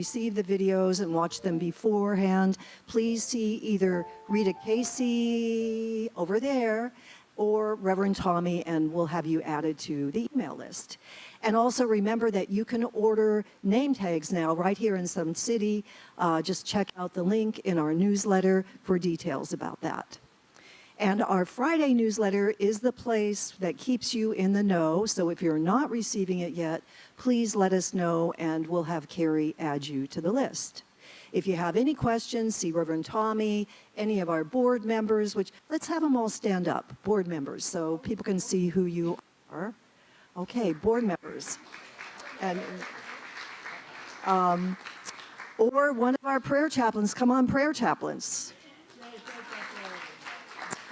receive the videos and watch them beforehand, please see either Rita Casey over there or Reverend Tommy, and we'll have you added to the email list. And also remember that you can order name tags now right here in Sun City. Just check out the link in our newsletter for details about that. And our Friday newsletter is the place that keeps you in the know. So if you're not receiving it yet, please let us know and we'll have Carrie add you to the list. If you have any questions, see Reverend Tommy, any of our board members, which let's have them all stand up, board members, so people can see who you are. Okay, board members. And, or one of our prayer chaplains. Come on, prayer chaplains.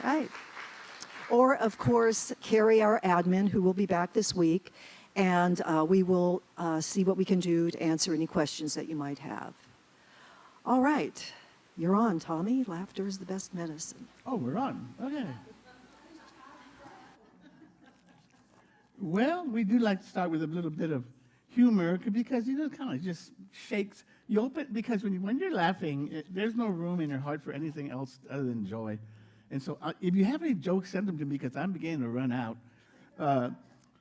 Right. Or, of course, Carrie, our admin, who will be back this week, and we will see what we can do to answer any questions that you might have. All right. You're on, Tommy. Laughter is the best medicine. Oh, we're on. Okay. Well, we do like to start with a little bit of humor because, you know, it kind of just shakes. You open, because when you're laughing, there's no room in your heart for anything else other than joy. And so if you have any jokes, send them to me because I'm beginning to run out.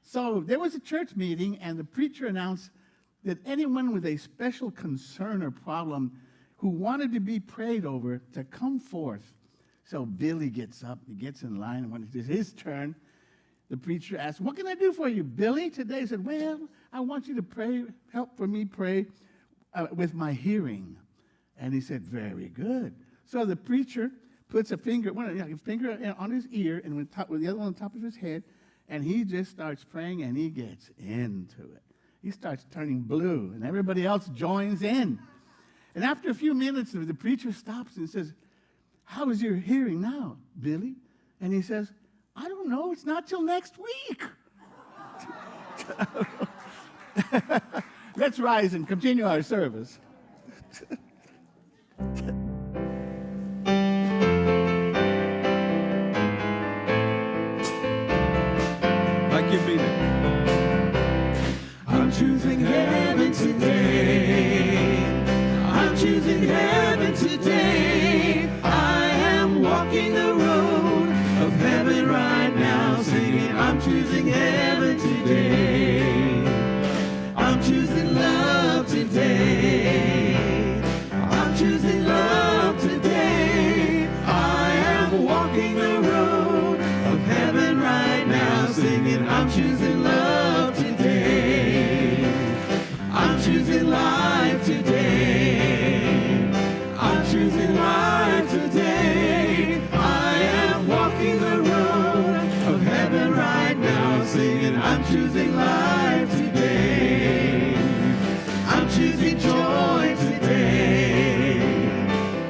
So there was a church meeting, and the preacher announced that anyone with a special concern or problem who wanted to be prayed over to come forth. So Billy gets up, he gets in line, and when it's his turn, the preacher asked, "What can I do for you, Billy?" Today he said, "Well, I want you to pray, help for me pray with my hearing." And he said, "Very good." So the preacher puts a finger on his ear and with the other one on top of his head, and he just starts praying, and he gets into it. He starts turning blue, and everybody else joins in. And after a few minutes, the preacher stops and says, "How is your hearing now, Billy?" And he says, "I don't know. It's not till next week." Let's rise and continue our service. Like you mean it. I'm choosing heaven today. I'm choosing heaven today. I am walking the road of heaven right now, singing, I'm choosing heaven today. I'm choosing love today. I'm choosing love today. I am walking the road of heaven right now, singing, I'm choosing love today. I'm choosing life today. I'm choosing life today. I am walking the road of heaven right now, singing, I'm choosing life today. I'm choosing joy today.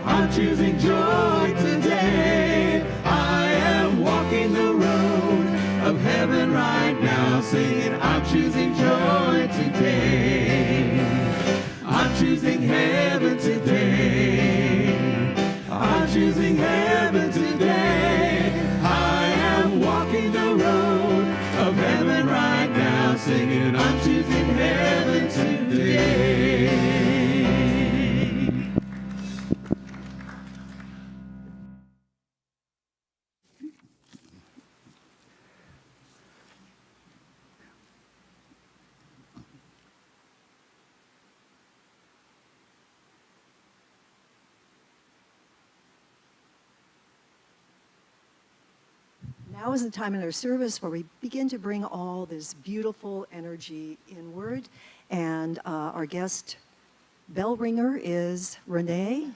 I'm choosing joy today. I am walking the road of heaven right now, singing, I'm choosing joy today. I'm choosing heaven today. I'm choosing heaven today. I am walking the road of heaven right now, singing, I'm choosing heaven today. Now is the time in our service where we begin to bring all this beautiful energy inward. And our guest bell ringer is Renee.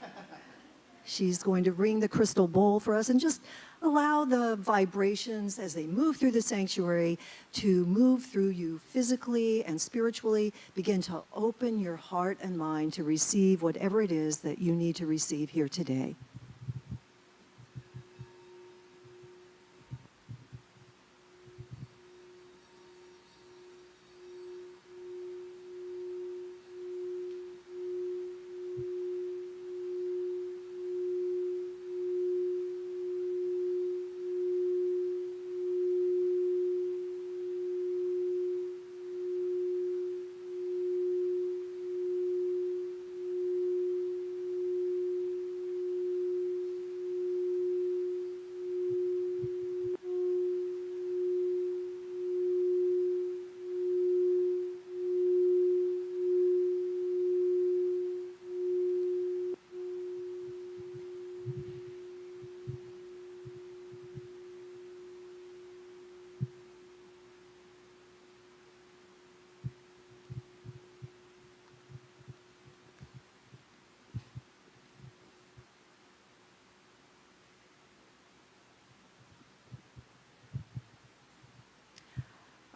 She's going to ring the crystal bowl for us and just allow the vibrations as they move through the sanctuary to move through you physically and spiritually. Begin to open your heart and mind to receive whatever it is that you need to receive here today.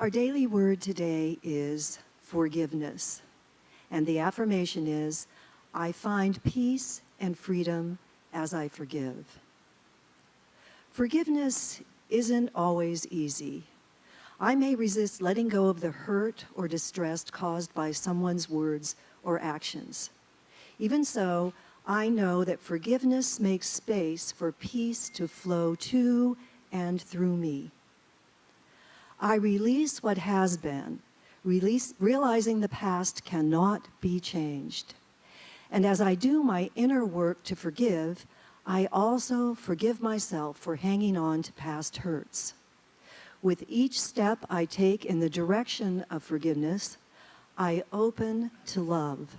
Our daily word today is forgiveness. And the affirmation is, I find peace and freedom as I forgive. Forgiveness isn't always easy. I may resist letting go of the hurt or distress caused by someone's words or actions. Even so, I know that forgiveness makes space for peace to flow to and through me. I release what has been, realizing the past cannot be changed. And as I do my inner work to forgive, I also forgive myself for hanging on to past hurts. With each step I take in the direction of forgiveness, I open to love.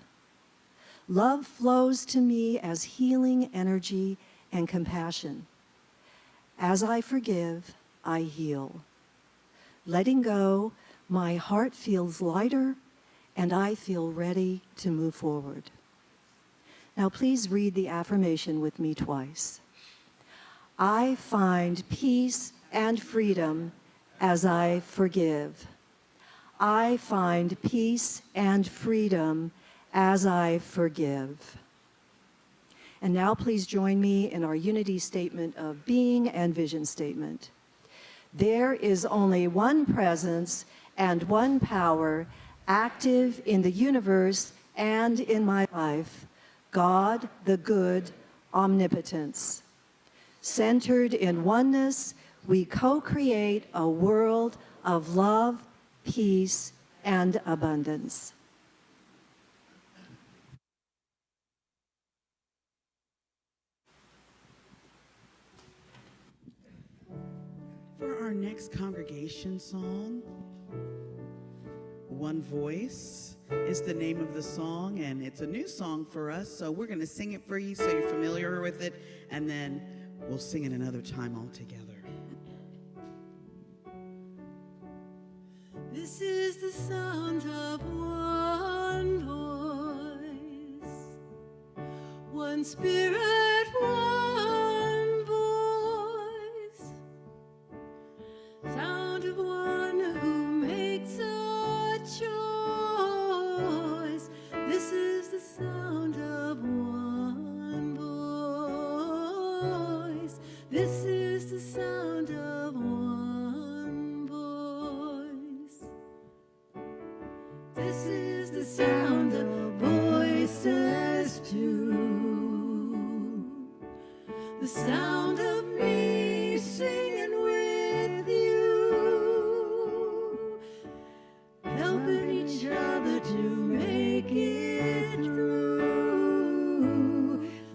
Love flows to me as healing energy and compassion. As I forgive, I heal. Letting go, my heart feels lighter and I feel ready to move forward. Now please read the affirmation with me twice. I find peace and freedom as I forgive. I find peace and freedom as I forgive. And now please join me in our unity statement of being and vision statement. There is only one presence and one power active in the universe and in my life, God, the good, omnipotence. Centered in oneness, we co-create a world of love, peace, and abundance. For our next congregation song, One Voice is the name of the song, and it's a new song for us, so we're going to sing it for you so you're familiar with it, and then we'll sing it another time all together. This is the sound of one voice, one spirit, one voice, sound of one who makes a choice. This is the sound of one voice. This is the sound of one voice. This is the sound of voices too. The sound of me singing with you, helping each other to make it through.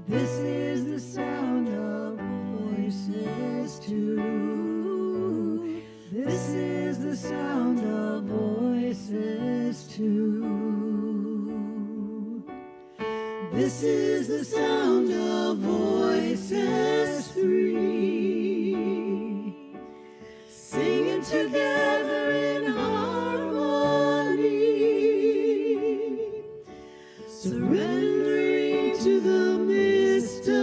This is the sound of voices too. This is the sound of voices too. This is the sound of voices three, singing together in harmony, surrendering to the mystery.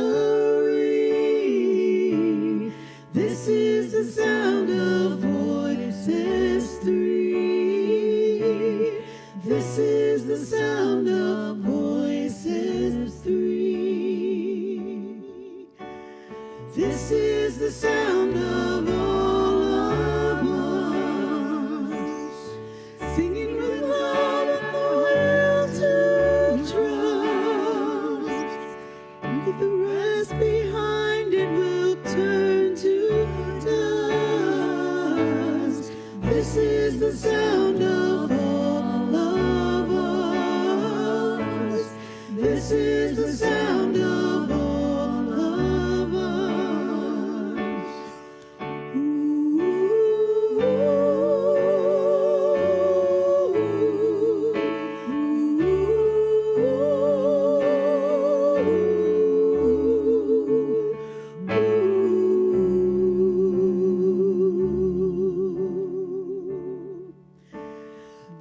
This is the sound of voices three. This is the sound of voices three. This is the sound of all of us, singing with love and the will to trust. Leave the rest behind, it will turn to dust. This is the sound of all of us. This is the sound of all of us.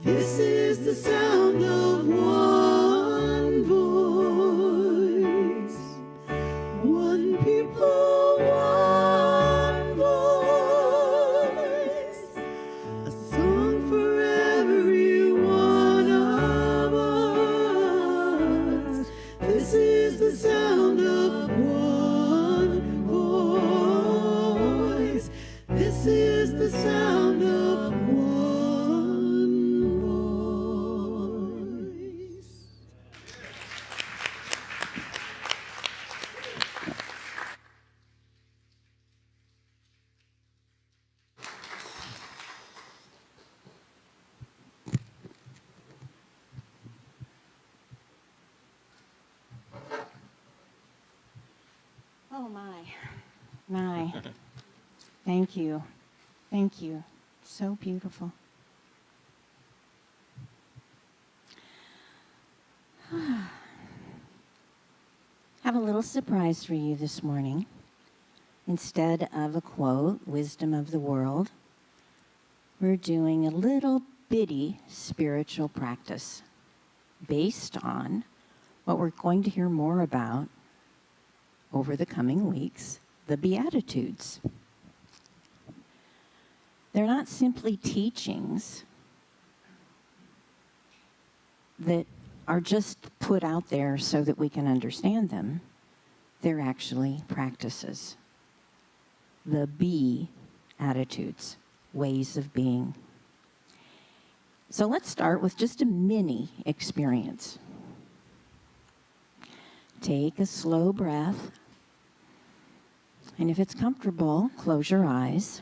This is the sound of one voice. This is the sound of one voice. This is the sound of one voice. Oh, my. Thank you. Thank you. So beautiful. Have a little surprise for you this morning. Instead of a quote, wisdom of the world, we're doing a little bitty spiritual practice based on what we're going to hear more about over the coming weeks, the Beatitudes. They're not simply teachings that are just put out there so that we can understand them. They're actually practices. The Beatitudes, ways of being. So let's start with just a mini experience. Take a slow breath, and if it's comfortable, close your eyes.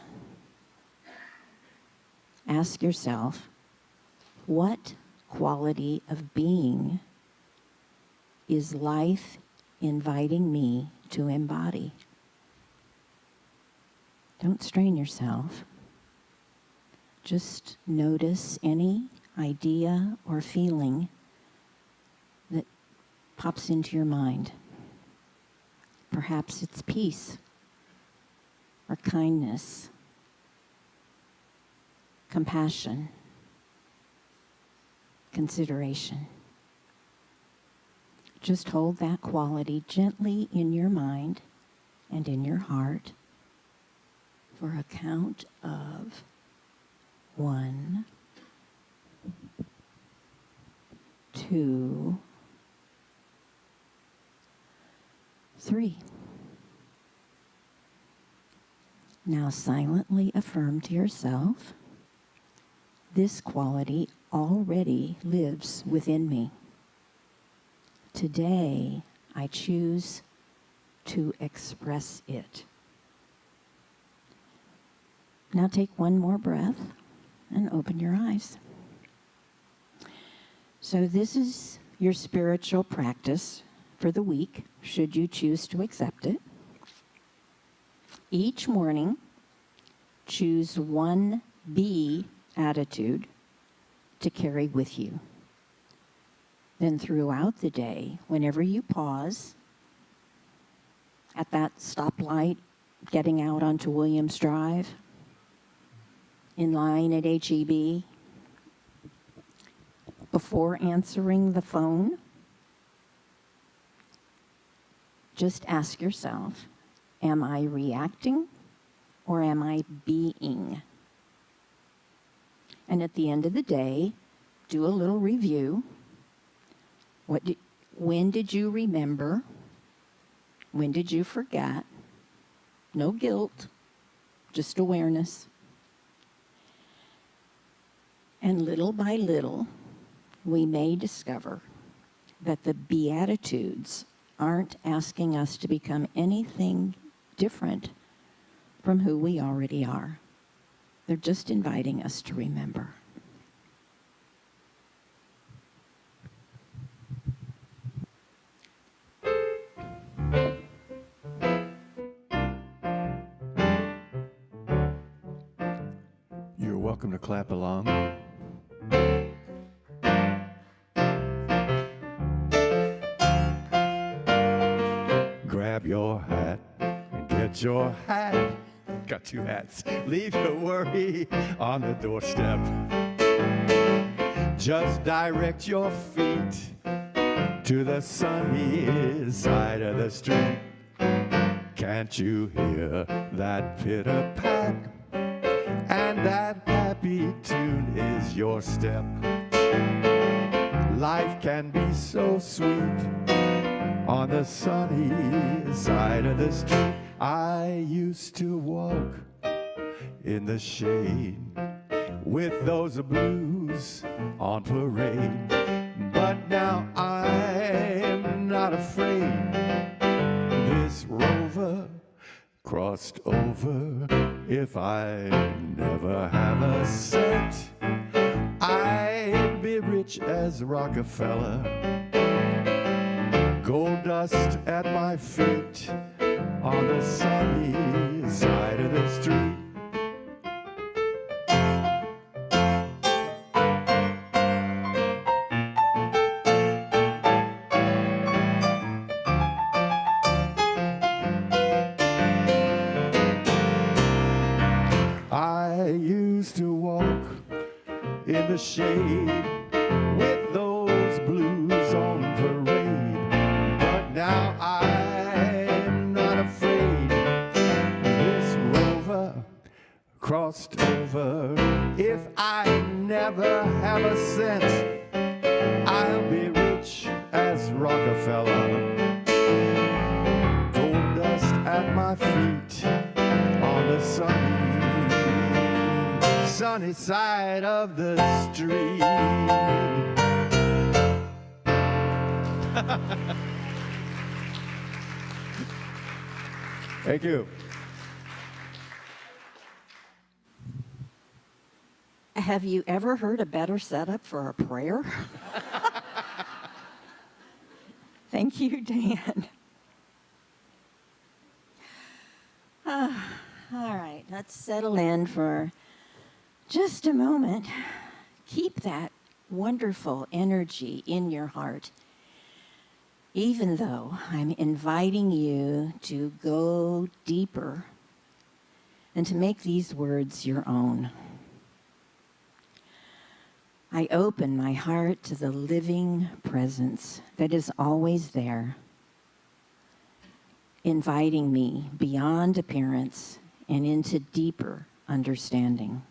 Ask yourself, what quality of being is life inviting me to embody? Don't strain yourself. Just notice any idea or feeling that pops into your mind. Perhaps it's peace or kindness, compassion, consideration. Just hold that quality gently in your mind and in your heart for a count of 1, 2, 3. Now silently affirm to yourself, this quality already lives within me. Today, I choose to express it. Now take one more breath and open your eyes. So this is your spiritual practice for the week, should you choose to accept it. Each morning, choose one Beatitude to carry with you. Then throughout the day, whenever you pause at that stoplight, getting out onto Williams Drive, in line at HEB, before answering the phone, just ask yourself, am I reacting or am I being? And at the end of the day, do a little review. When did you remember? When did you forget? No guilt, just awareness. And little by little, we may discover that the Beatitudes aren't asking us to become anything different from who we already are. They're just inviting us to remember. You're welcome to clap along. Grab your hat and get your hat. Got 2 hats. Leave your worry on the doorstep. Just direct your feet to the sunny side of the street. Can't you hear that pitter-pat? And that happy tune is your step. Life can be so sweet on the sunny side of the street. I used to walk in the shade with those blues on parade. But now I'm not afraid. This rover crossed over. If I never have a cent, I'd be rich as Rockefeller. Gold dust at my feet on the sunny side of the street. I used to walk in the shade with those blues on parade, but now I'm not afraid. This rover crossed over. If I never have a cent, I'll be rich as Rockefeller. Gold dust at my feet on the sunny side of the street. Thank you. Have you ever heard a better setup for a prayer? Thank you, Dan. All right, let's settle in for just a moment. Keep that wonderful energy in your heart, even though I'm inviting you to go deeper and to make these words your own. I open my heart to the living presence that is always there, inviting me beyond appearance and into deeper understanding.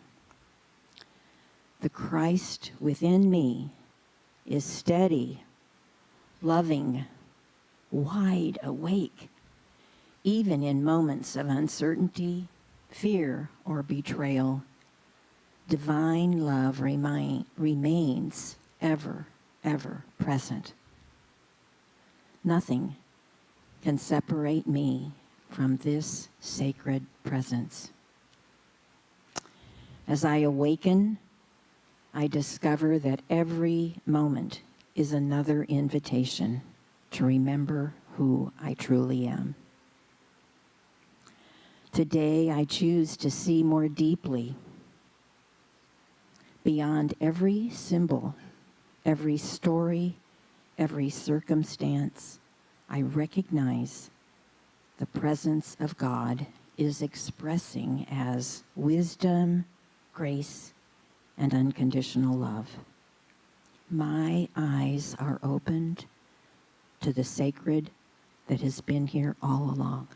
The Christ within me is steady, loving, wide awake, even in moments of uncertainty, fear, or betrayal. Divine love remains ever, ever present. Nothing can separate me from this sacred presence. As I awaken, I discover that every moment is another invitation to remember who I truly am. Today, I choose to see more deeply beyond every symbol, every story, every circumstance. I recognize the presence of God is expressing as wisdom, grace, and unconditional love. My eyes are opened to the sacred that has been here all along.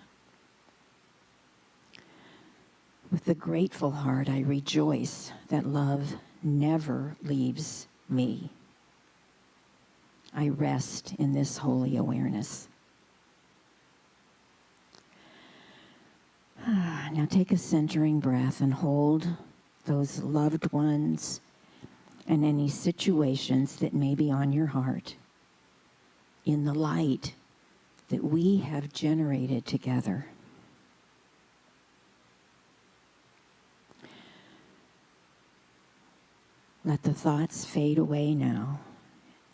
With a grateful heart, I rejoice that love never leaves me. I rest in this holy awareness. Now take a centering breath and hold those loved ones and any situations that may be on your heart in the light that we have generated together. Let the thoughts fade away now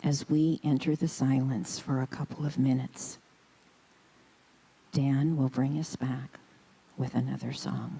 as we enter the silence for a couple of minutes. Dan will bring us back with another song.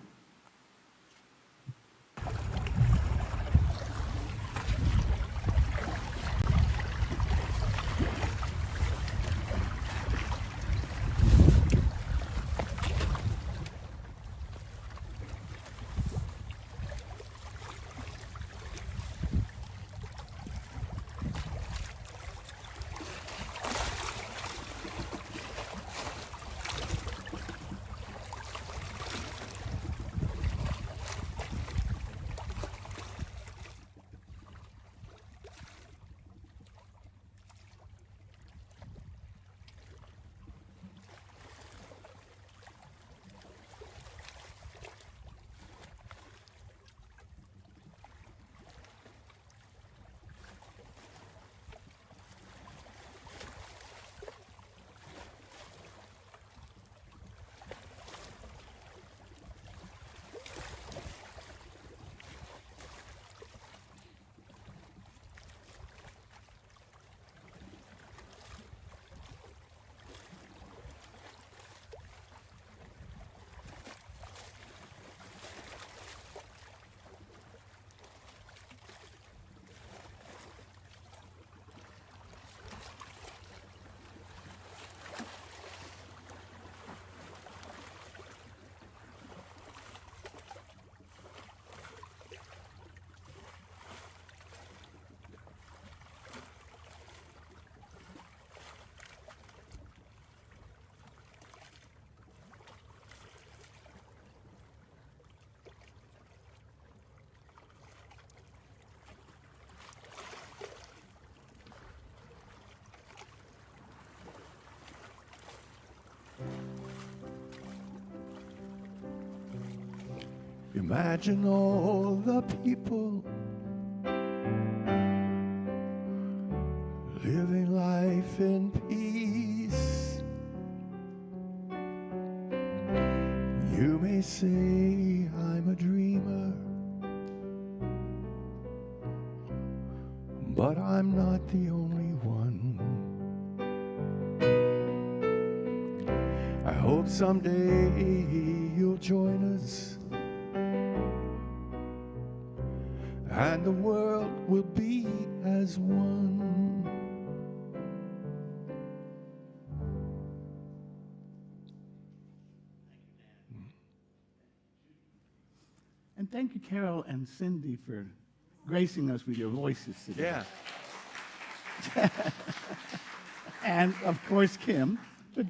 Imagine all the people living life in peace. You may say I'm a dreamer, but I'm not the only one. I hope someday you'll join us, and the world will be as one. And thank you, Carol and Cindy, for gracing us with your voices today. Yeah. And of course, Kim. But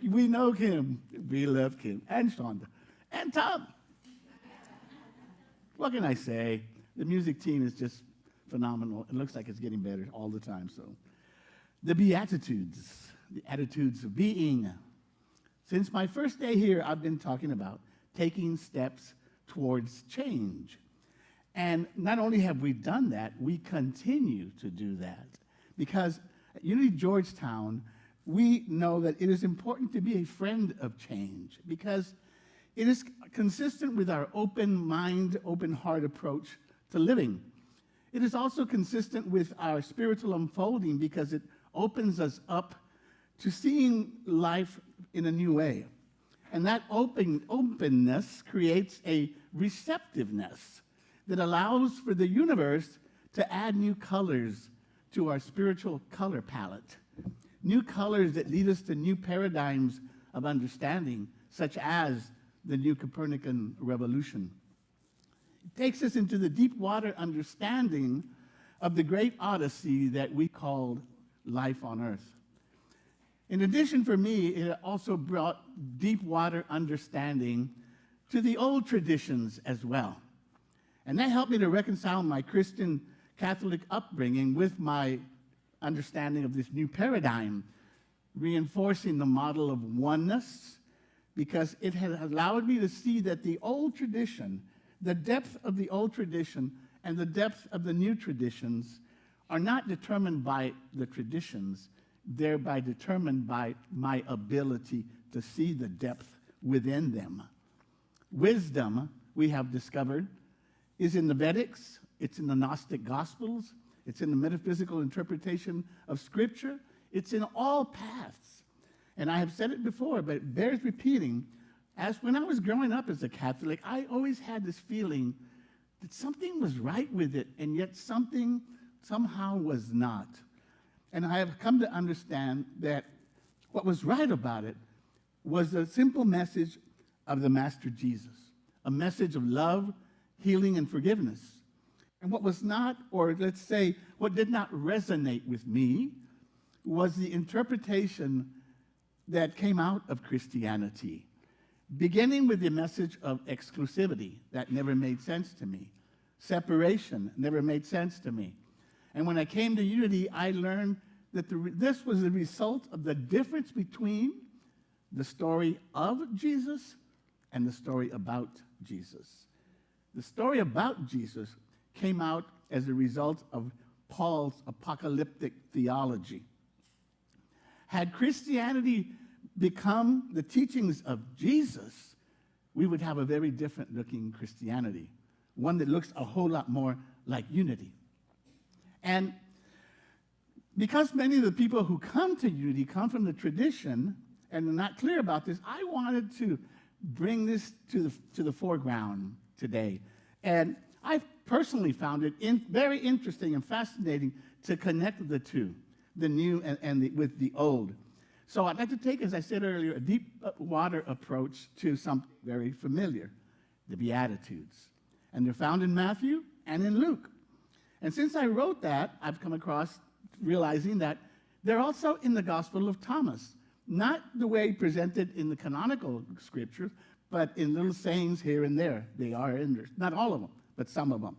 we know Kim. We love Kim. And Shonda. And Tom. What can I say? The music team is just phenomenal. It looks like it's getting better all the time. So, the Beatitudes, the attitudes of being. Since my first day here, I've been talking about taking steps towards change. And not only have we done that, we continue to do that. Because at Unity Georgetown, we know that it is important to be a friend of change because it is consistent with our open mind, open heart approach to living. It is also consistent with our spiritual unfolding because it opens us up to seeing life in a new way. And that openness creates a receptiveness that allows for the universe to add new colors to our spiritual color palette. New colors that lead us to new paradigms of understanding, such as the new Copernican revolution. It takes us into the deep water understanding of the great odyssey that we called life on earth. In addition, for me, it also brought deep water understanding to the old traditions as well. And that helped me to reconcile my Christian Catholic upbringing with my understanding of this new paradigm, reinforcing the model of oneness, because it has allowed me to see that the old tradition, the depth of the old tradition and the depth of the new traditions are not determined by the traditions, thereby determined by my ability to see the depth within them. Wisdom, we have discovered, is in the Vedics, it's in the Gnostic Gospels, it's in the metaphysical interpretation of Scripture, it's in all paths. And I have said it before, but it bears repeating. As when I was growing up as a Catholic, I always had this feeling that something was right with it, and yet something somehow was not. And I have come to understand that what was right about it was the simple message of the Master Jesus, a message of love, healing, and forgiveness. And what was not, or let's say, what did not resonate with me was the interpretation that came out of Christianity, beginning with the message of exclusivity. That never made sense to me. Separation never made sense to me. And when I came to Unity, I learned that this was the result of the difference between the story of Jesus and the story about Jesus. The story about Jesus came out as a result of Paul's apocalyptic theology. Had Christianity become the teachings of Jesus, we would have a very different looking Christianity, one that looks a whole lot more like Unity. And because many of the people who come to Unity come from the tradition and are not clear about this, I wanted to bring this to the foreground today. And I personally found it very interesting and fascinating to connect the two, the new with the old. So I'd like to take, as I said earlier, a deep water approach to something very familiar, the Beatitudes. And they're found in Matthew and in Luke. And since I wrote that, I've come across realizing that they're also in the Gospel of Thomas, not the way presented in the canonical scriptures, but in little sayings here and there. They are in there. Not all of them, but some of them.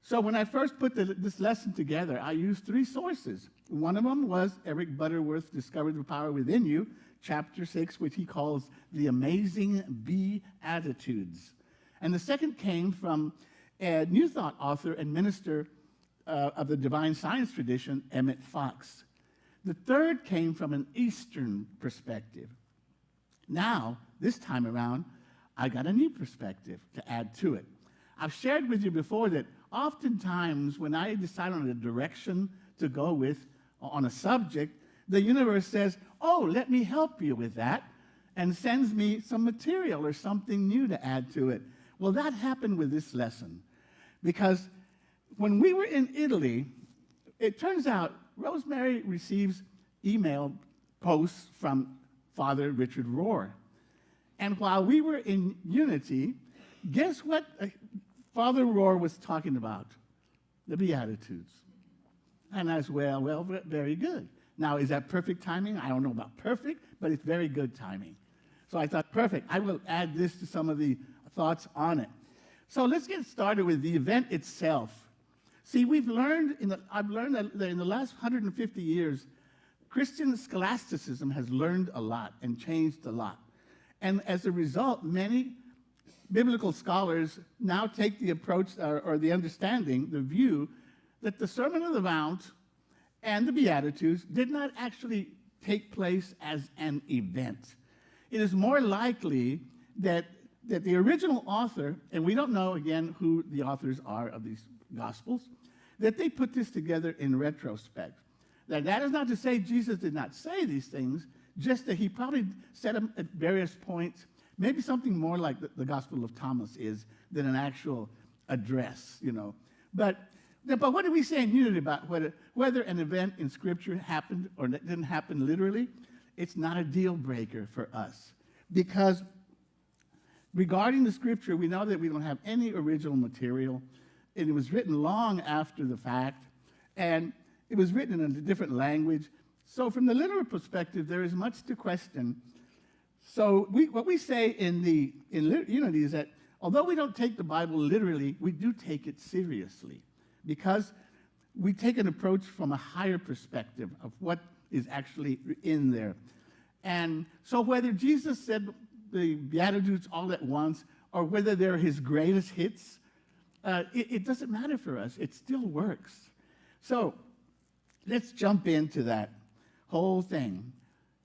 So when I first put this lesson together, I used 3 sources. One of them was Eric Butterworth's Discover the Power Within You, chapter 6, which he calls the Amazing Beatitudes. And the second came from a New Thought author and minister of the divine science tradition, Emmett Fox. The third came from an Eastern perspective. Now, this time around, I got a new perspective to add to it. I've shared with you before that oftentimes when I decide on a direction to go with on a subject, the universe says, oh, let me help you with that, and sends me some material or something new to add to it. Well, that happened with this lesson, because when we were in Italy, it turns out Rosemary receives email posts from Father Richard Rohr. And while we were in Unity, guess what Father Rohr was talking about? The Beatitudes. And I was, well, very good. Now, is that perfect timing? I don't know about perfect, but it's very good timing. So I thought, perfect. I will add this to some of the thoughts on it. So let's get started with the event itself. See, I've learned that in the last 150 years, Christian scholasticism has learned a lot and changed a lot. And as a result, many biblical scholars now take the approach or the understanding, the view, that the Sermon on the Mount and the Beatitudes did not actually take place as an event. It is more likely that the original author, and we don't know, again, who the authors are of these Gospels, that they put this together in retrospect. That is not to say Jesus did not say these things, just that he probably said them at various points, maybe something more like the Gospel of Thomas is than an actual address, you know. But what do we say in Unity about whether an event in Scripture happened or didn't happen literally? It's not a deal breaker for us. Because regarding the Scripture, we know that we don't have any original material. It was written long after the fact, and it was written in a different language. So from the literal perspective, there is much to question. So what we say in Unity is that although we don't take the Bible literally, we do take it seriously, because we take an approach from a higher perspective of what is actually in there. And so whether Jesus said the Beatitudes all at once, or whether they're his greatest hits, it doesn't matter for us. It still works. So let's jump into that whole thing.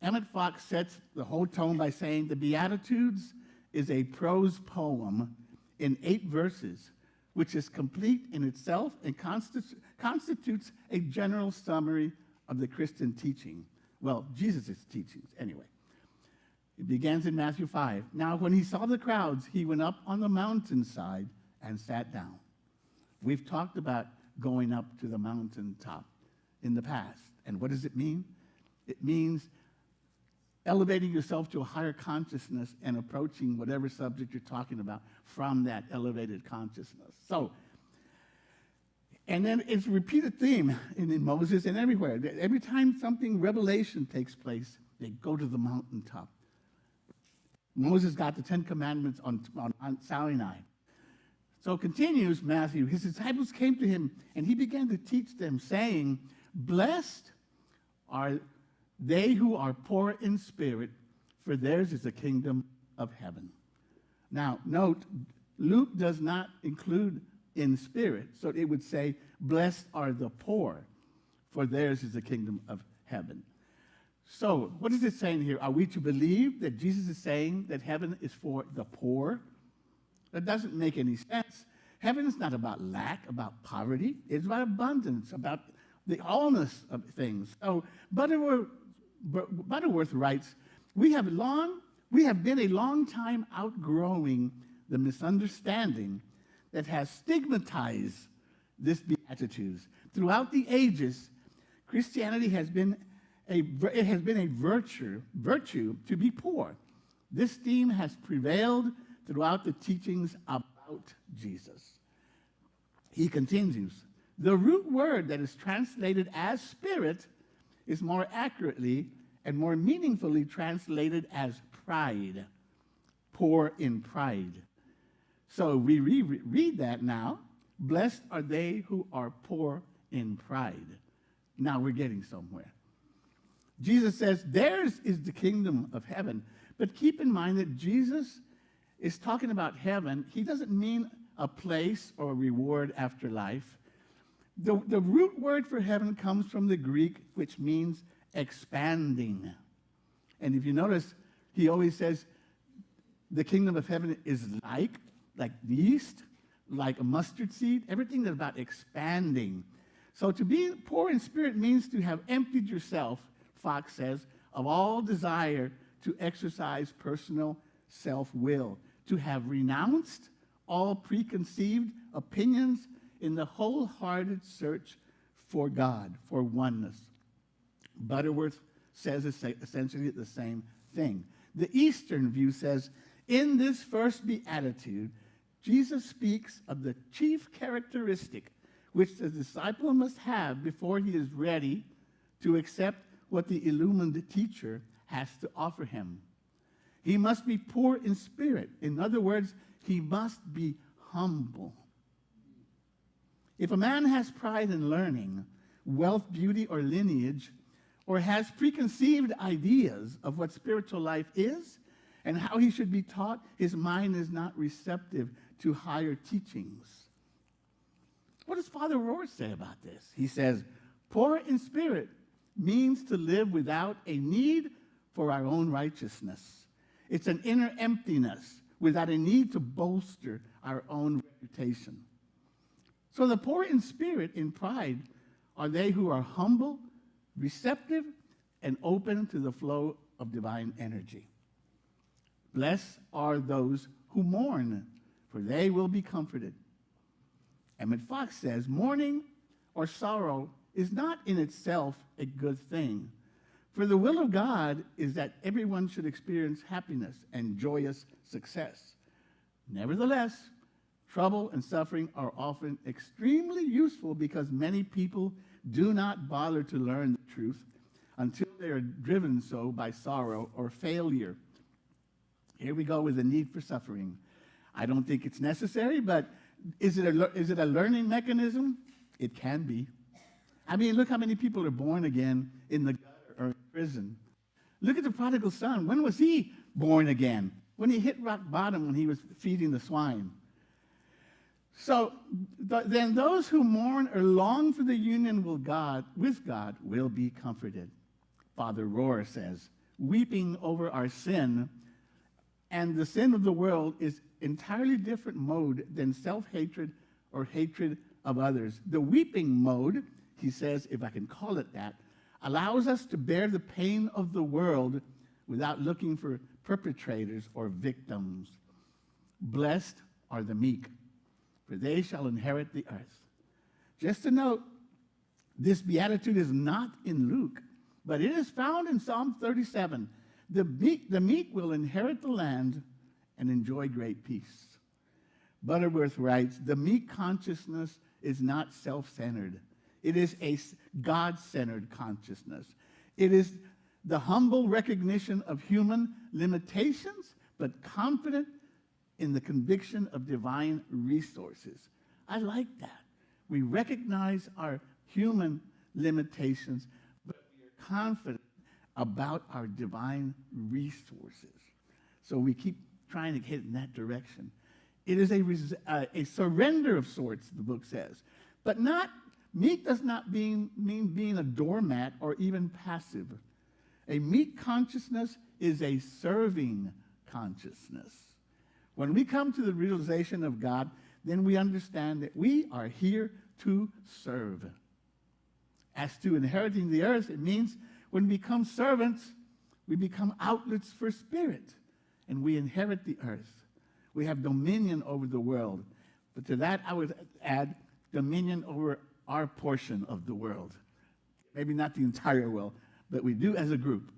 Emmett Fox sets the whole tone by saying the Beatitudes is a prose poem in 8 verses, which is complete in itself and constitutes a general summary of the Christian teaching. Well, Jesus' teachings, anyway. It begins in Matthew 5. Now, when he saw the crowds, he went up on the mountainside and sat down. We've talked about going up to the mountaintop in the past. And what does it mean? It means elevating yourself to a higher consciousness and approaching whatever subject you're talking about from that elevated consciousness. So, and then it's a repeated theme in Moses and everywhere. Every time something, revelation takes place, they go to the mountaintop. Moses got the 10 Commandments on Sinai. So continues Matthew, his disciples came to him, and he began to teach them, saying, blessed are they who are poor in spirit, for theirs is the kingdom of heaven. Now, note, Luke does not include in spirit, so it would say, blessed are the poor, for theirs is the kingdom of heaven. So, what is it saying here? Are we to believe that Jesus is saying that heaven is for the poor? That doesn't make any sense. Heaven is not about lack, about poverty. It's about abundance, about the allness of things. So Butterworth writes, we have been a long time outgrowing the misunderstanding that has stigmatized this Beatitudes. Throughout the ages, Christianity has been a virtue to be poor. This theme has prevailed throughout the teachings about Jesus. He continues, the root word that is translated as spirit is more accurately and more meaningfully translated as pride, poor in pride. So we read that now, blessed are they who are poor in pride. Now we're getting somewhere. Jesus says theirs is the kingdom of heaven, but keep in mind that Jesus is talking about heaven, he doesn't mean a place or a reward after life. The root word for heaven comes from the Greek, which means expanding. And if you notice, he always says the kingdom of heaven is like the east, like a mustard seed. Everything is about expanding. So to be poor in spirit means to have emptied yourself, Fox says, of all desire to exercise personal self-will, to have renounced all preconceived opinions in the wholehearted search for God, for oneness. Butterworth says essentially the same thing. The Eastern view says, in this first beatitude, Jesus speaks of the chief characteristic which the disciple must have before he is ready to accept what the illumined teacher has to offer him. He must be poor in spirit. In other words, he must be humble. If a man has pride in learning, wealth, beauty, or lineage, or has preconceived ideas of what spiritual life is and how he should be taught, his mind is not receptive to higher teachings. What does Father Rohr say about this? He says, poor in spirit means to live without a need for our own righteousness. It's an inner emptiness without a need to bolster our own reputation. So the poor in spirit, in pride, are they who are humble, receptive, and open to the flow of divine energy. Blessed are those who mourn, for they will be comforted. Emmett Fox says, mourning or sorrow is not in itself a good thing. For the will of God is that everyone should experience happiness and joyous success. Nevertheless, trouble and suffering are often extremely useful because many people do not bother to learn the truth until they are driven so by sorrow or failure. Here we go with the need for suffering. I don't think it's necessary, but is it a learning mechanism? It can be. I mean, look how many people are born again in the gutter or in prison. Look at the prodigal son. When was he born again? When he hit rock bottom when he was feeding the swine. So then those who mourn or long for the union with God will be comforted. Father Rohr says, weeping over our sin and the sin of the world is entirely different mode than self-hatred or hatred of others. The weeping mode, he says, if I can call it that, allows us to bear the pain of the world without looking for perpetrators or victims. Blessed are the meek, for they shall inherit the earth. Just to note, this beatitude is not in Luke, but it is found in Psalm 37. The meek will inherit the land and enjoy great peace. Butterworth writes, the meek consciousness is not self-centered. It is a God-centered consciousness. It is the humble recognition of human limitations, but confident in the conviction of divine resources. I like that. We recognize our human limitations, but we are confident about our divine resources. So we keep trying to head in that direction. It is a surrender of sorts, the book says, but meek does not mean being a doormat or even passive. A meek consciousness is a serving consciousness. When we come to the realization of God, then we understand that we are here to serve. As to inheriting the earth, it means when we become servants, we become outlets for spirit, and we inherit the earth. We have dominion over the world. But to that, I would add dominion over our portion of the world. Maybe not the entire world, but we do as a group.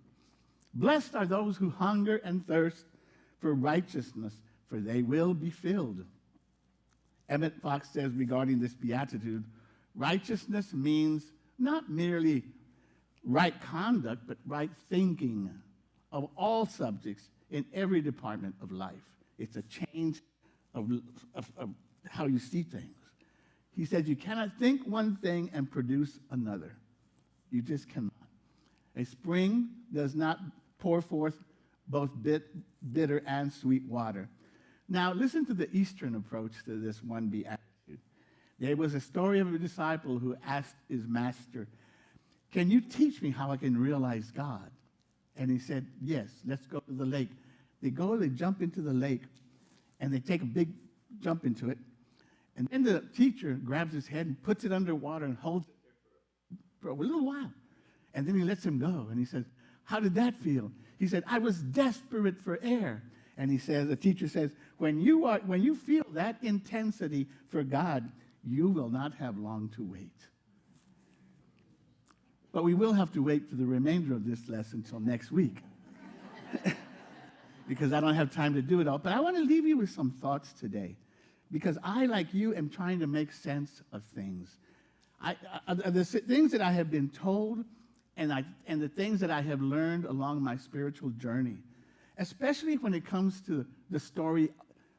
Blessed are those who hunger and thirst for righteousness, for they will be filled. Emmett Fox says regarding this beatitude, righteousness means not merely right conduct, but right thinking of all subjects in every department of life. It's a change of how you see things. He said you cannot think one thing and produce another. You just cannot. A spring does not pour forth both bitter and sweet water. Now, listen to the Eastern approach to this one beatitude. There was a story of a disciple who asked his master, "Can you teach me how I can realize God?" And he said, "Yes, let's go to the lake." They go, they jump into the lake, and they take a big jump into it. And then the teacher grabs his head and puts it underwater and holds it for a little while. And then he lets him go. And he says, "How did that feel?" He said, "I was desperate for air." And he says, the teacher says, when you feel that intensity for God, you will not have long to wait. But we will have to wait for the remainder of this lesson until next week. Because I don't have time to do it all. But I want to leave you with some thoughts today. Because I, like you, am trying to make sense of things. The things that I have been told and the things that I have learned along my spiritual journey, especially when it comes to the story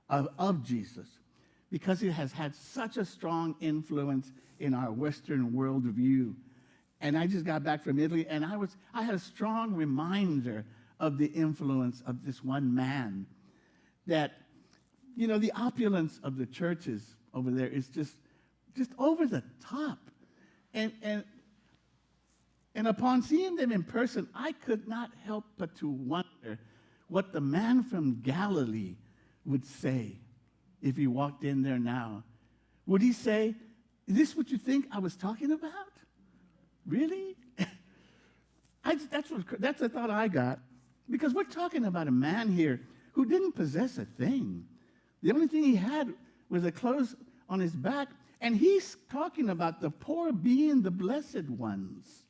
of Jesus, because it has had such a strong influence in our Western worldview. And I just got back from Italy, and I had a strong reminder of the influence of this one man. That, you know, the opulence of the churches over there is just over the top. And upon seeing them in person, I could not help but to wonder what the man from Galilee would say if he walked in there now. Would he say, "Is this what you think I was talking about? Really?" That's the thought I got. Because we're talking about a man here who didn't possess a thing. The only thing he had was the clothes on his back. And he's talking about the poor being the blessed ones.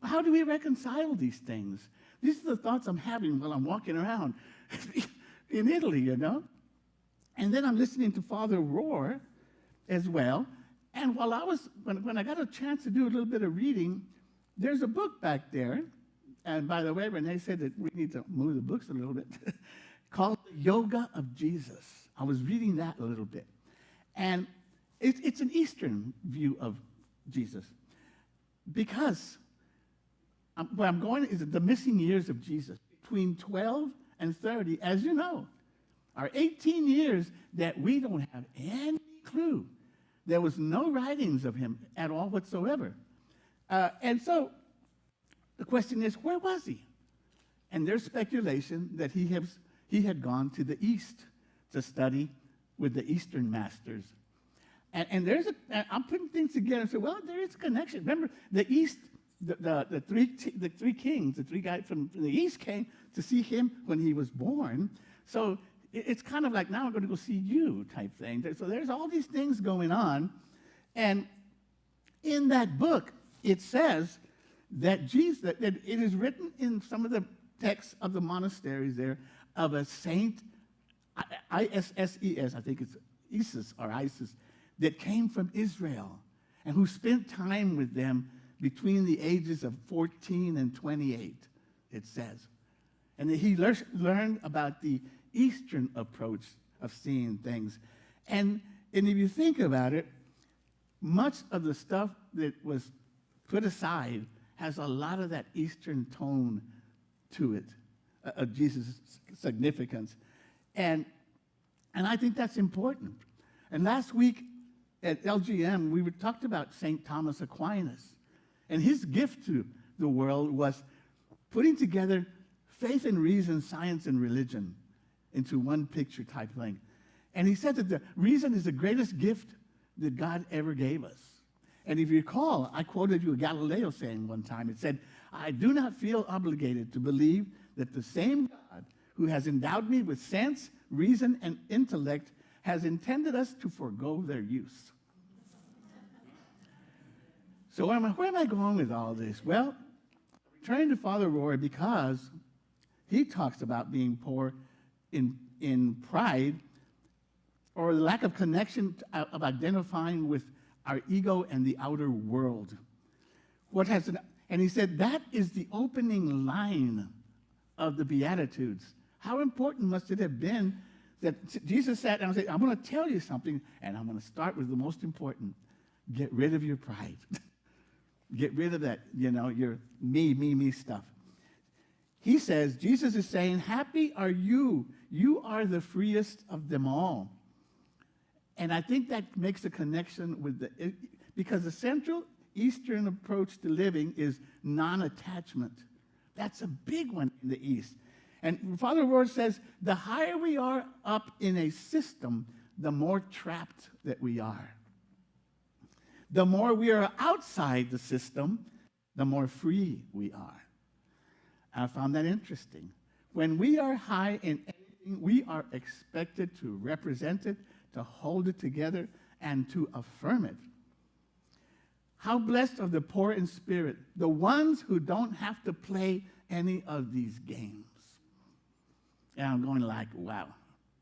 How do we reconcile these things? These are the thoughts I'm having while I'm walking around in Italy, you know. And then I'm listening to Father Rohr as well. And while when I got a chance to do a little bit of reading, there's a book back there. And by the way, Renee said that we need to move the books a little bit, called The Yoga of Jesus. I was reading that a little bit. And it's an Eastern view of Jesus. Because where I'm going is the missing years of Jesus. Between 12 and 30, as you know, are 18 years that we don't have any clue. There was no writings of him at all whatsoever. And so the question is, where was he? And there's speculation that he had gone to the East to study with the Eastern masters. And I'm putting things together and say, well, there is a connection. Remember, the East, the three kings, the three guys from the East came to see him when he was born. So it's kind of like, now I'm going to go see you type thing. So there's all these things going on. And in that book, it says that Jesus, that it is written in some of the texts of the monasteries there of a saint, Isses, I think it's Isis or Isis, that came from Israel and who spent time with them between the ages of 14 and 28, it says. And that he learned about the Eastern approach of seeing things. And if you think about it, much of the stuff that was put aside has a lot of that Eastern tone to it, of Jesus' significance. And I think that's important. And last week at LGM, we talked about St. Thomas Aquinas. And his gift to the world was putting together faith and reason, science and religion into one picture type thing. And he said that the reason is the greatest gift that God ever gave us. And if you recall, I quoted you a Galileo saying one time. It said, "I do not feel obligated to believe that the same God who has endowed me with sense, reason, and intellect has intended us to forego their use." So where am I going with all this? Well, returning to Father Rohr, because he talks about being poor in pride or the lack of connection of identifying with our ego and the outer world. And he said that is the opening line of the Beatitudes. How important must it have been that Jesus sat down and said, "I'm going to tell you something, and I'm going to start with the most important. Get rid of your pride." Get rid of that, your me stuff. he says, Jesus is saying, happy are you. You are the freest of them all. And I think that makes a connection with because the Central Eastern approach to living is non-attachment. That's a big one in the East. And Father Rohr says, the higher we are up in a system, the more trapped that we are. The more we are outside the system, the more free we are. I found that interesting. When we are high in anything, we are expected to represent it, to hold it together, and to affirm it. How blessed are the poor in spirit, the ones who don't have to play any of these games. And I'm going like, wow,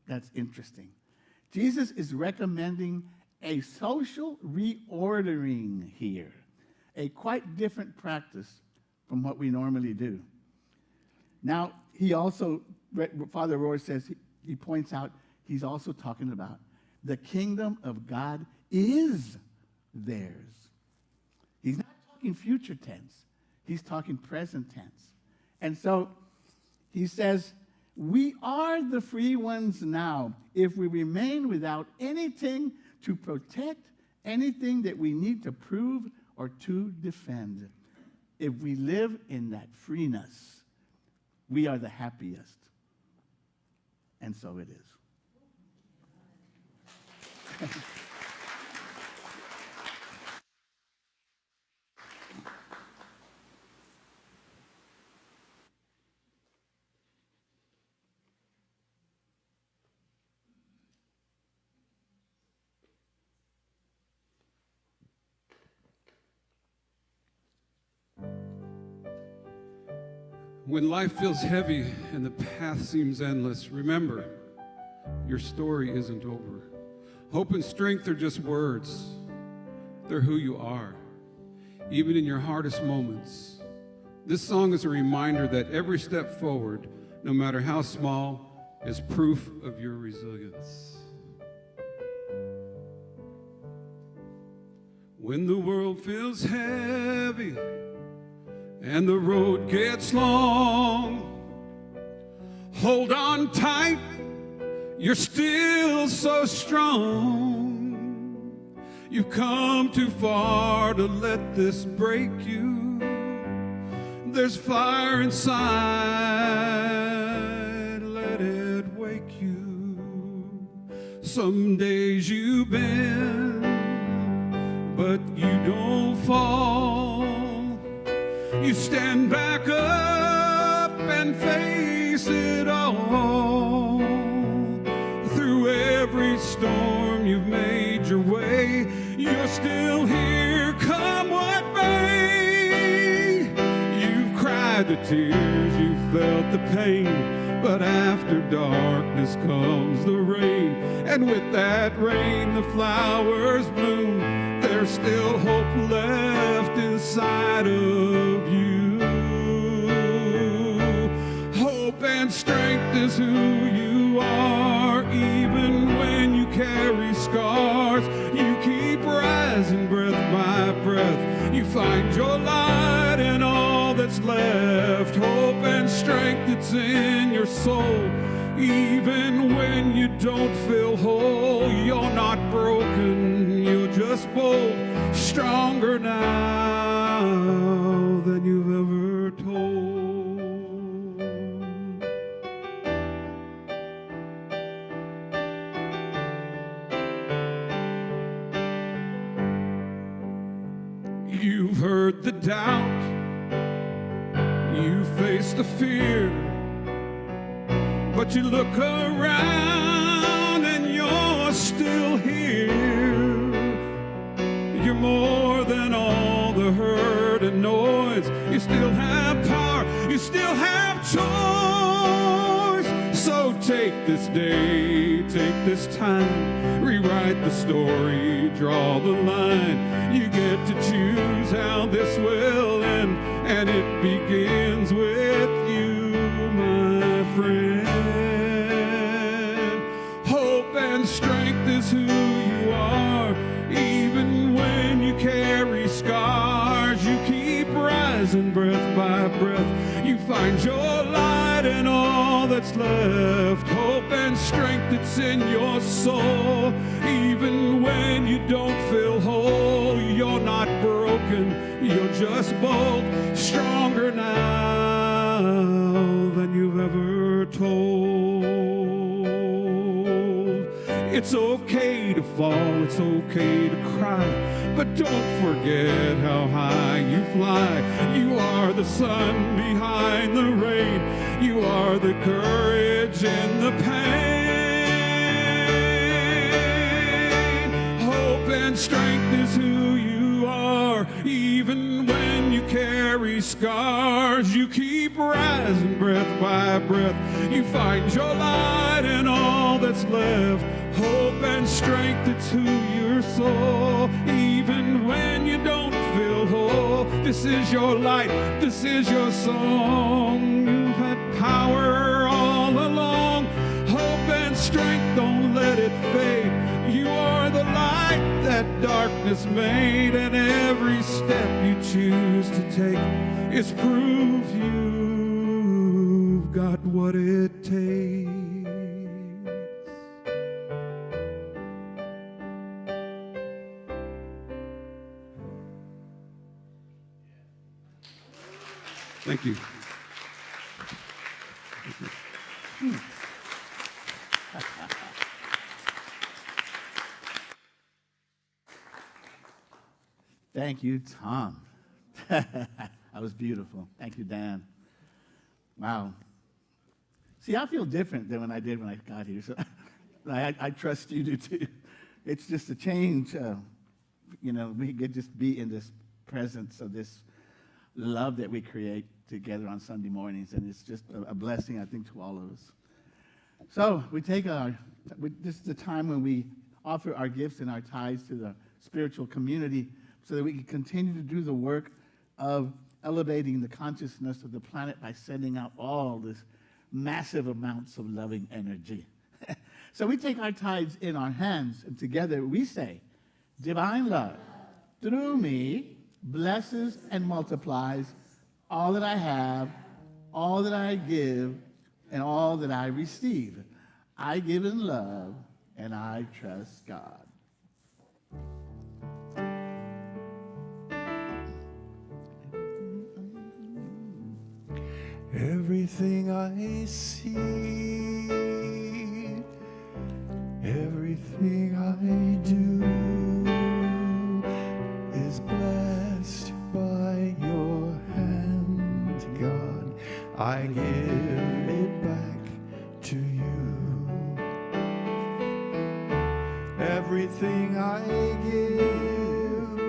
that's interesting. Jesus is recommending a social reordering here, a quite different practice from what we normally do. Now, he also, Father Rohr says, he points out, he's also talking about the kingdom of God is theirs. He's not talking future tense. He's talking present tense. And so he says, we are the free ones now if we remain without anything to protect, anything that we need to prove or to defend. If we live in that freeness, we are the happiest. And so it is. When life feels heavy and the path seems endless, remember, your story isn't over. Hope and strength are just words. They're who you are, even in your hardest moments. This song is a reminder that every step forward, no matter how small, is proof of your resilience. When the world feels heavy and the road gets long, hold on tight, you're still so strong. You've come too far to let this break you. There's fire inside, let it wake you. Some days you bend, but you don't fall. You stand back up and face it all. Through every storm you've made your way, you're still here, come what may. You've cried the tears, you've felt the pain, but after darkness comes the rain. And with that rain the flowers bloom. There's still hope left inside of you. Hope and strength is who you are. Even when you carry scars, you keep rising breath by breath. You find your light in all that's left. Hope and strength that's in your soul. Even when you don't feel whole, you're not broken, you're just bold, stronger now than you've ever told. You've heard the doubt, you face the fear, but you look around and you're still here. You're more than all the hurt and noise. You still have power, you still have choice. So take this day, take this time, rewrite the story, draw the line. You get to choose how this will end, and it begins with you, my friend. Hope and strength is who you are. Even when you carry scars, you keep rising breath by breath. You find your life all that's left. Hope and strength that's in your soul. Even when you don't feel whole, you're not broken, you're just bold. Stronger now than you've ever told. It's okay to fall, it's okay to cry, but don't forget how high you fly. You are the sun behind the rain. You are the courage in the pain. Hope and strength is who you are. Even when you carry scars, you keep rising breath by breath. You find your light in all that's left. Hope and strength, it's who your soul. Even when you don't feel whole, this is your light, this is your song. You've had power all along. Hope and strength, don't let it fade. You are the light that darkness made, and every step you choose to take is proof you've got what it takes. Thank you. Thank you, Tom. That was beautiful. Thank you, Dan. Wow. See, I feel different than when I did when I got here, so I trust you do too. It's just a change. We could just be in this presence of this love that we create together on Sunday mornings, and it's just a blessing, I think, to all of us. So we take this is the time when we offer our gifts and our tithes to the spiritual community so that we can continue to do the work of elevating the consciousness of the planet by sending out all this massive amounts of loving energy. So we take our tithes in our hands, and together we say, divine love through me blesses and multiplies all that I have, all that I give, and all that I receive. I give in love, and I trust God. Everything I see, everything I do is blessed by your hand, God. I give it back to you. Everything I give,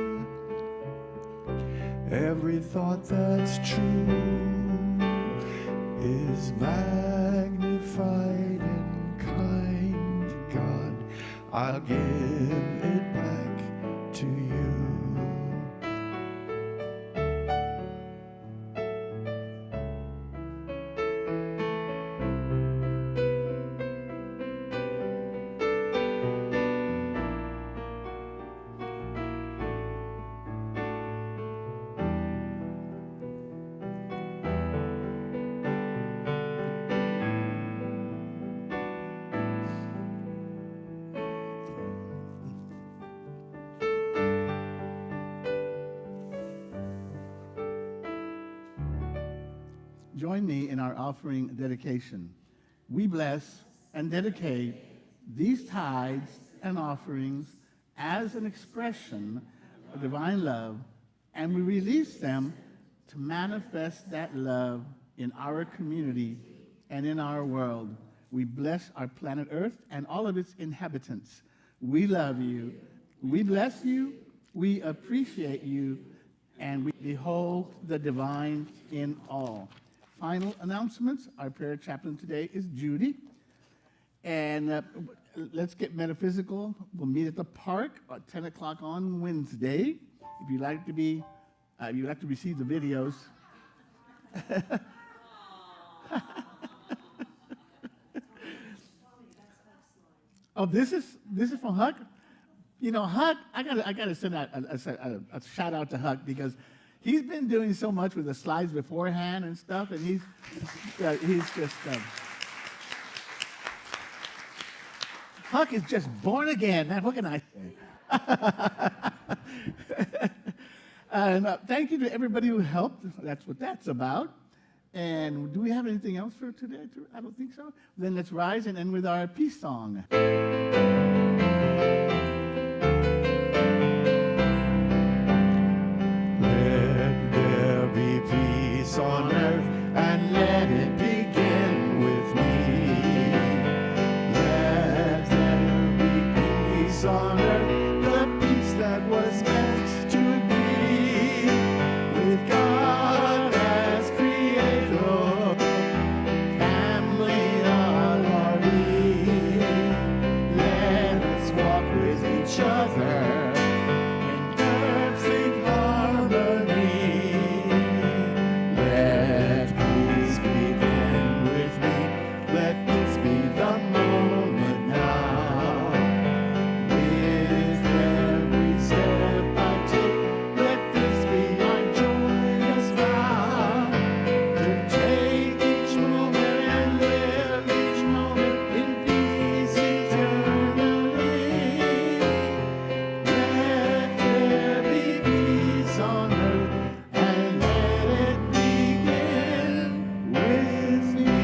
every thought that's true is magnified and kind, God. I'll give it back to you. Join me in our offering dedication. We bless and dedicate these tithes and offerings as an expression of divine love, and we release them to manifest that love in our community and in our world. We bless our planet Earth and all of its inhabitants. We love you. We bless you. We appreciate you. And we behold the divine in all. Final announcements. Our prayer chaplain today is Judy. And let's get metaphysical. We'll meet at the park at 10 o'clock on Wednesday. If you'd like to receive the videos. Oh, this is from Huck. You know, Huck. I gotta send out a shout out to Huck because He's been doing so much with the slides beforehand and stuff, and he's just. Huck is just born again. Man, what can I say? And thank you to everybody who helped. That's what that's about. And do we have anything else for today? I don't think so. Then let's rise and end with our peace song. Let there be peace on earth, and let it begin with me. Let there be peace on earth, the peace that was meant to be, with God as creator, family all are we. Let us walk with each other in perfect harmony. Let peace begin with me. Let this be the moment now. With every step I take, let this be my joyous vow. To take each moment and live each moment in peace eternally. Let there be peace on earth, and let it begin with me.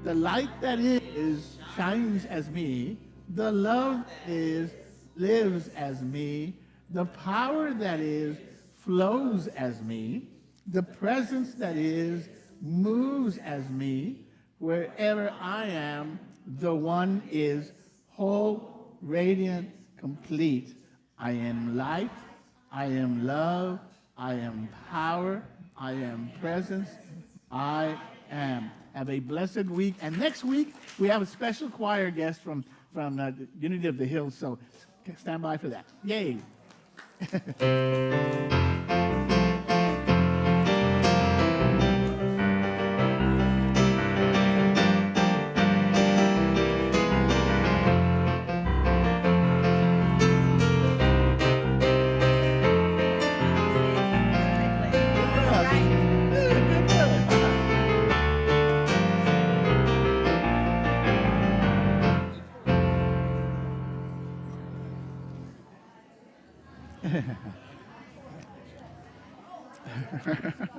The light that is shines as me. The love is lives as me. The power that is flows as me. The presence that is moves as me. Wherever I am, the one is whole, radiant, complete. I am light. I am love. I am power. I am presence. I am. Have a blessed week. And next week, we have a special choir guest from the Unity of the Hills, so stand by for that. Yay. Good.